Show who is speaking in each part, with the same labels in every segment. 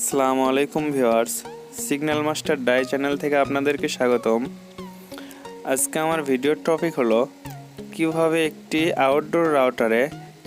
Speaker 1: আসসালামু আলাইকুম viewers, signal master die channel থেকে আপনাদেরকে স্বাগতম। আজকে আমার ভিডিওর টপিক হলো কিভাবে একটি আউটডোর রাউটারে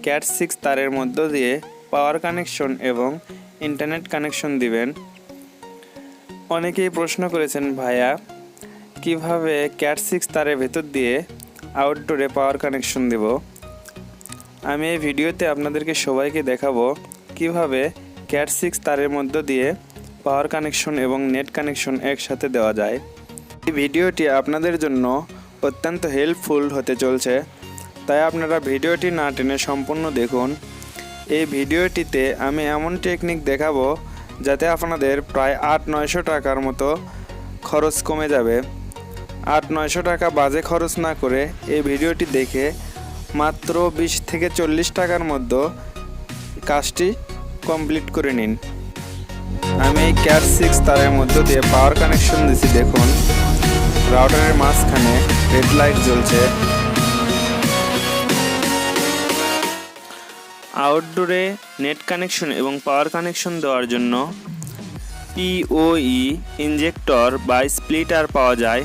Speaker 1: ক্যাট 6 তারের মধ্য দিয়ে পাওয়ার কানেকশন এবং ইন্টারনেট কানেকশন দিবেন। অনেকেই প্রশ্ন করেছেন, ভাইয়া কিভাবে ক্যাট 6 তারের ভেতর দিয়ে আউটডোরে পাওয়ার কানেকশন দেব। আমি এই ভিডিওতে আপনাদেরকে সবাইকে দেখাবো কিভাবে ক্যাট 6 তারের মধ্য দিয়ে পাওয়ার কানেকশন এবং নেট কানেকশন একসাথে দেওয়া যায়। এই ভিডিওটি আপনাদের জন্য অত্যন্ত হেল্পফুল হতে চলছে, তাই আপনারা ভিডিওটি না টেনে সম্পূর্ণ দেখুন। এই ভিডিওটিতে আমি এমন টেকনিক দেখাবো যাতে আপনাদের প্রায় 800-900 টাকার মতো খরচ কমে যাবে। 800-900 টাকা বাজে খরচ না করে এই ভিডিওটি দেখে মাত্র 20 থেকে 40 টাকার মধ্যে কাজটি কমপ্লিট করে নিন। আমি এই ক্যাট 6 তারের মধ্য দিয়ে পাওয়ার কানেকশন দিছি। দেখুন, রাউটারের মাঝখানে রেড লাইট জ্বলছে। আউটডোরে নেট কানেকশন এবং পাওয়ার কানেকশন দেওয়ার জন্য POE ইনজেক্টর বা স্প্লিটার পাওয়া যায়,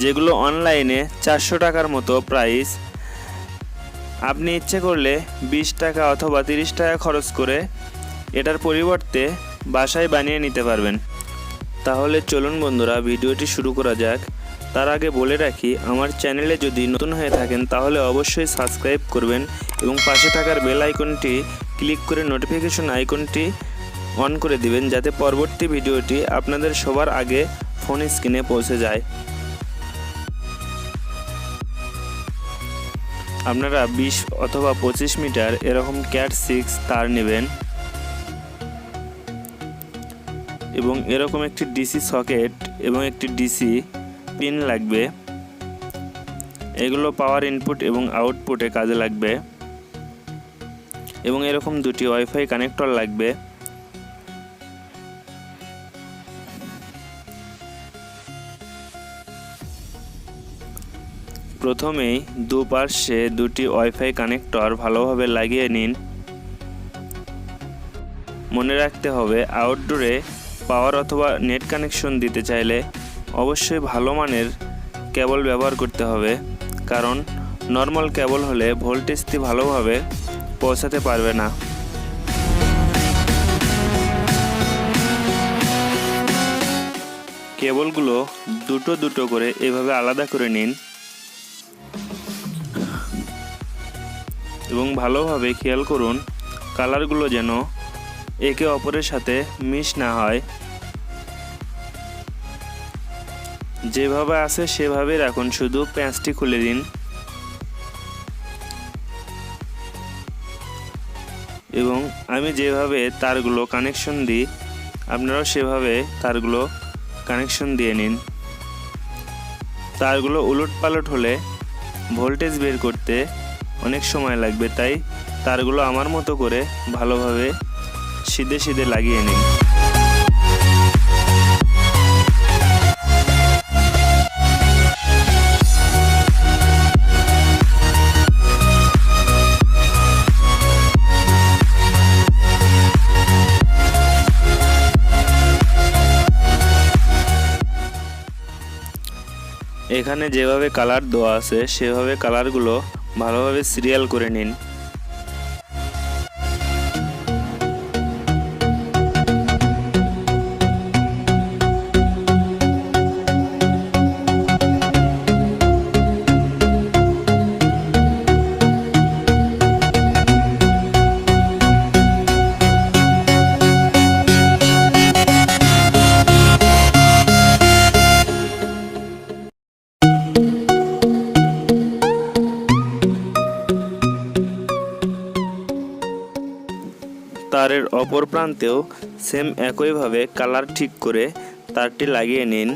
Speaker 1: যেগুলো অনলাইনে 400 টাকার মতো প্রাইস। আপনি ইচ্ছে করলে 20 টাকা অথবা 30 টাকা খরচ করে এটার পরিবর্তে বাসায় বানিয়ে নিতে পারবেন। তাহলে চলুন বন্ধুরা, ভিডিওটি শুরু করা যাক। তার আগে বলে রাখি, আমার চ্যানেলে যদি নতুন হয়ে থাকেন তাহলে অবশ্যই সাবস্ক্রাইব করবেন এবং পাশে থাকার বেল আইকনটি ক্লিক করে নোটিফিকেশন আইকনটি অন করে দিবেন, যাতে পরবর্তী ভিডিওটি আপনাদের সবার আগে ফোন স্ক্রিনে পৌঁছে যায়। আপনারা 20 অথবা 25 মিটার এরকম ক্যাট 6 তার নেবেন এবং এরকম একটি ডিসি সকেট এবং একটি ডিসি পিন লাগবে। এগুলো পাওয়ার ইনপুট এবং আউটপুটে কাজে লাগবে এবং এরকম দুটি ওয়াইফাই কানেক্টর লাগবে। প্রথমেই দুপাশে দুটি ওয়াইফাই কানেক্টর ভালোভাবে লাগিয়ে নিন। মনে রাখতে হবে, আউটডোরে পাওয়ার অথবা নেট কানেকশন দিতে চাইলে অবশ্যই ভালো মানের কেবল ব্যবহার করতে হবে, কারণ নর্মাল কেবল হলে ভোল্টেজটি ভালোভাবে পৌঁছাতে পারবে না। কেবলগুলো দুটো দুটো করে এভাবে আলাদা করে নিন এবং ভালোভাবে খেয়াল করুন কালারগুলো যেন একে অপরের সাথে মিশ না হয়। যেভাবে আছে সেভাবে রাখুন, শুধু প্যাঁচটি খুলে দিন এবং আমি যেভাবে তারগুলো কানেকশন দিই আপনারাও সেভাবে তারগুলো কানেকশন দিয়ে নিন। তারগুলো উলট পালট হলে ভোল্টেজ বের করতে অনেক সময় লাগবে, তাই তারগুলো আমার মতো করে ভালোভাবে সিধে সিধে লাগিয়ে নিন। এখানে যেভাবে কালার দেওয়া আছে সেভাবে কালারগুলো ভালোভাবে সিরিয়াল করে নিন। তারের অপর প্রান্তেও সেম একইভাবে কালার ঠিক করে তারটি লাগিয়ে নিন।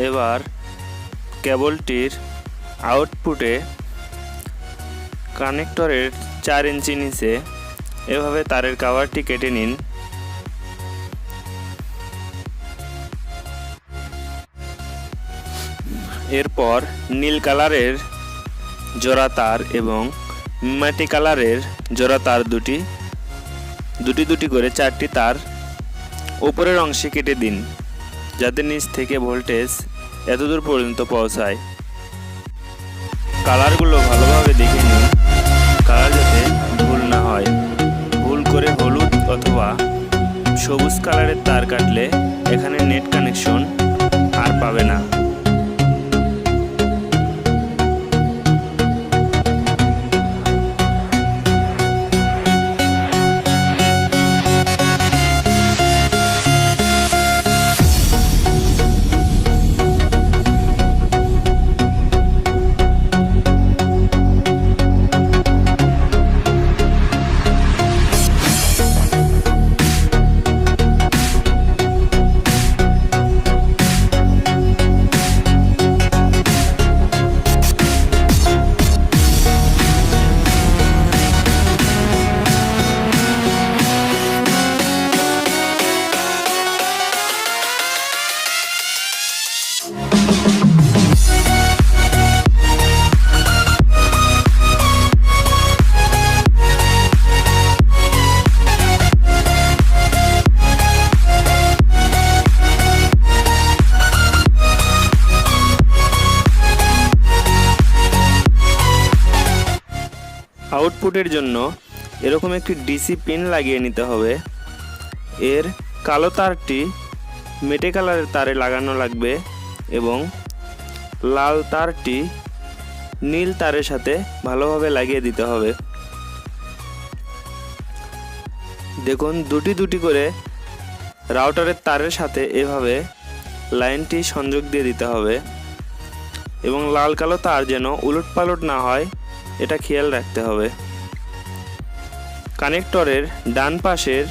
Speaker 1: এবার কেবলটির আউটপুটে কানেক্টরের 4 ইঞ্চি নিচে এভাবে তারের কভারটি কেটে নিন। এরপর নীল কালারের জোড়া তার এবং মাটি কালারের জোড়া তার দুটি করে 4টি তার উপরের অংশে কেটে দিন, যাতে নিচ থেকে ভোল্টেজ এতদূর পর্যন্ত পৌঁছায়। কালারগুলো ভালোভাবে দেখে নিন, কালার যাতে ভুল না হয়। ভুল করে হলুদ অথবা সবুজ কালারের তার কাটলে এখানে নেট কানেকশন আর পাবে না। আউটপুটের জন্য এরকম একটি ডিসি পিন লাগিয়ে নিতে হবে। এর কালো তারটি মেটে কালারের তারে লাগানো লাগবে এবং লাল তারটি নীল তারের সাথে ভালোভাবে লাগিয়ে দিতে হবে। দেখুন দুটি করে রাউটারের তারের সাথে এভাবে লাইনটি সংযোগ দিয়ে দিতে হবে এবং লাল কালো তার যেন উলটপালট না হয় এটা খেয়াল রাখতে হবে। কানেক্টরের ডান পাশের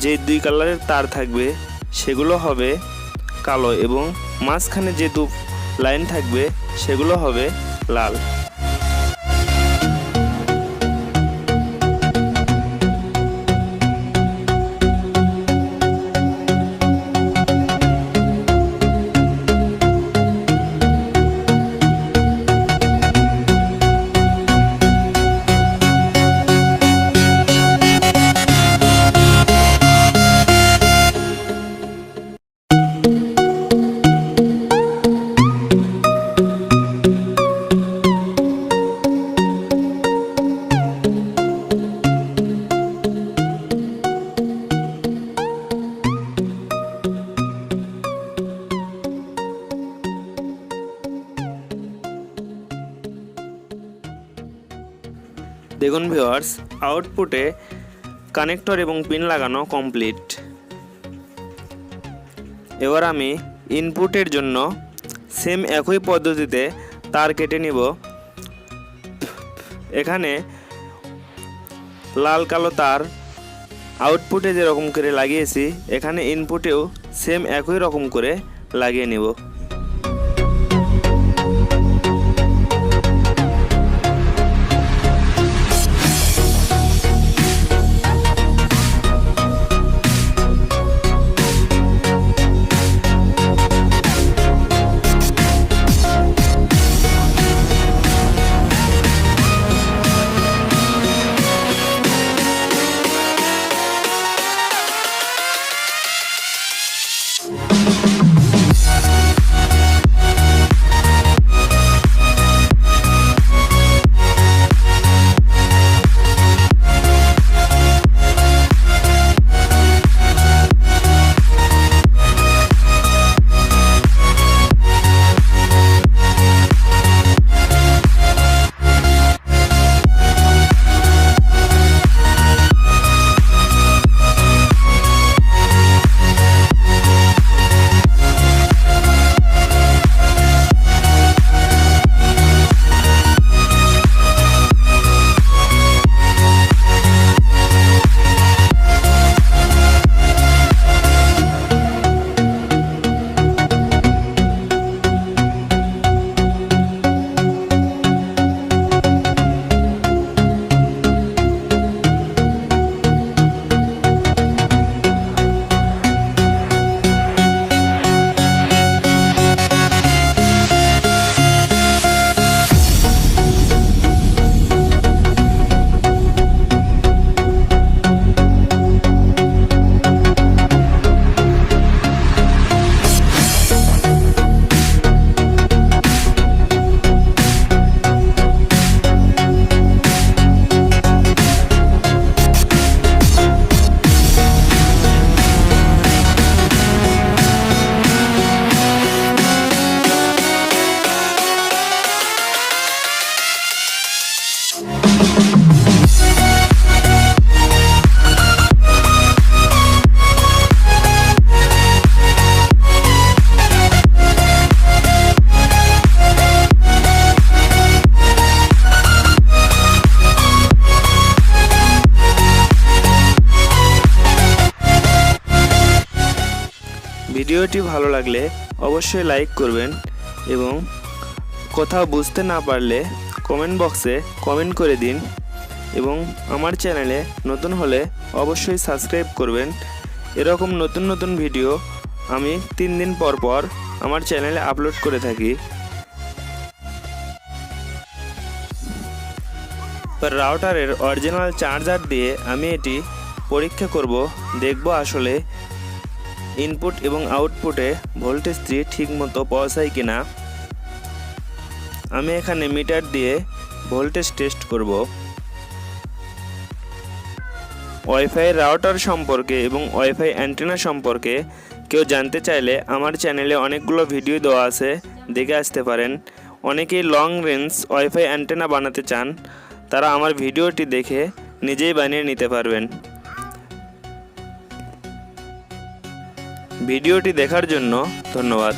Speaker 1: যে 2 কালারের তার থাকবে সেগুলো হবে কালো এবং মাঝখানে যে 2 লাইন থাকবে সেগুলো হবে লাল। দেখুন ভিউয়ার্স, আউটপুটে কানেক্টর এবং পিন লাগানো কমপ্লিট। এবার আমি ইনপুটের জন্য সেম একই পদ্ধতিতে তার কেটে নিব। এখানে লাল কালো তার আউটপুটে যেরকম করে লাগিয়েছি এখানে ইনপুটেও সেম একই রকম করে লাগিয়ে নিব। ভিডিওটি ভালো লাগলে অবশ্যই লাইক করবেন এবং কোথাও বুঝতে না পারলে কমেন্ট বক্সে কমেন্ট করে দিন এবং আমার চ্যানেলে নতুন হলে অবশ্যই সাবস্ক্রাইব করবেন। এরকম নতুন নতুন ভিডিও আমি 3 দিন পর পর আমার চ্যানেলে আপলোড করে থাকি। রাউটারের অরিজিনাল চার্জার দিয়ে আমি এটি পরীক্ষা করব, দেখব আসলে ইনপুট এবং আউটপুটে ভোল্টেজটি ঠিকমতো পৌঁছায় কিনা। আমি এখানে মিটার দিয়ে ভোল্টেজ টেস্ট করব। ওয়াইফাই রাউটার সম্পর্কে এবং ওয়াইফাই অ্যান্টেনা সম্পর্কে কেউ জানতে চাইলে আমার চ্যানেলে অনেকগুলো ভিডিও দেওয়া আছে, দেখে আসতে পারেন। অনেকেই লং রেঞ্জ ওয়াইফাই অ্যান্টেনা বানাতে চান, তারা আমার ভিডিওটি দেখে নিজেই বানিয়ে নিতে পারবেন। ভিডিওটি দেখার জন্য ধন্যবাদ।